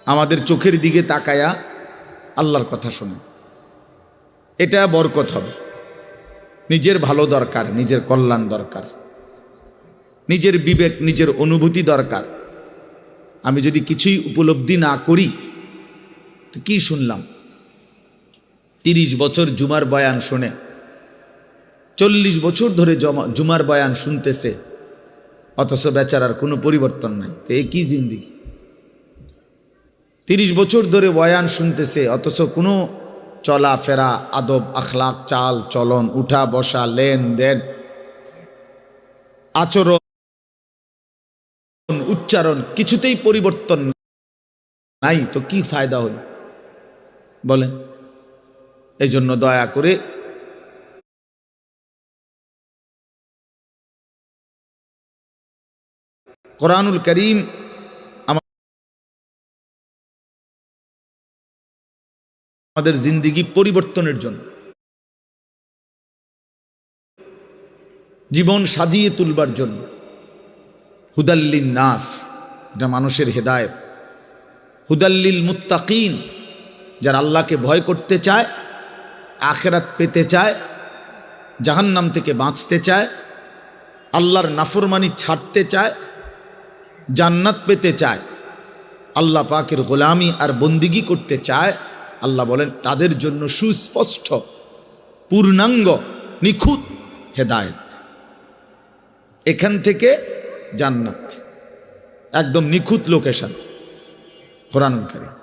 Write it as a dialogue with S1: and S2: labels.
S1: আমাদের চোখের দিকে তাকায়া আল্লাহর কথা শোনে, এটা বরকত হবে। নিজের ভালো দরকার, নিজের কল্যাণ দরকার, নিজের বিবেক, নিজের অনুভূতি দরকার। আমি যদি কিছুই উপলব্ধি না করি তো কি শুনলাম? 30 বছর জুমার বয়ান শুনে, 40 বছর ধরে জুমার বয়ান শুনতেছে, অথচ বেচারার কোনো পরিবর্তন নাই। তো এই কি জিন্দেগি? 30 বছর ধরে বয়ান শুনতেছে, অথচ কোনো চলাফেরা, আদব, আখলাক, চাল চলন, উঠা বসা, লেনদেন, আচরণ, উচ্চারণ কিছুতেই পরিবর্তন নাই। তো কি ফায়দা হল বলেন? এই জন্য দয়া করে কোরআনুল কারীম আমাদের জিন্দেগি পরিবর্তনের জন্য, জীবন সাজিয়ে তুলবার জন্য, হুদাল্লিন নাস, এটা মানুষের হেদায়েত, হুদাল্লিল মুত্তাকিন, যারা আল্লাহকে ভয় করতে চায়, আখিরাত পেতে চায়, জাহান্নাম থেকে বাঁচতে চায়, আল্লাহর নাফরমানি ছাড়তে চায়, জান্নাত পেতে চায়, আল্লাহ পাকের গোলামি আর বন্দিগি করতে চায়, আল্লাহ বলেন তাদের জন্য সুস্পষ্ট, পূর্ণাঙ্গ, নিখুঁত হেদায়েত। এখান থেকে জান্নাত, একদম নিখুঁত লোকেশন, কোরআনুল কারীম।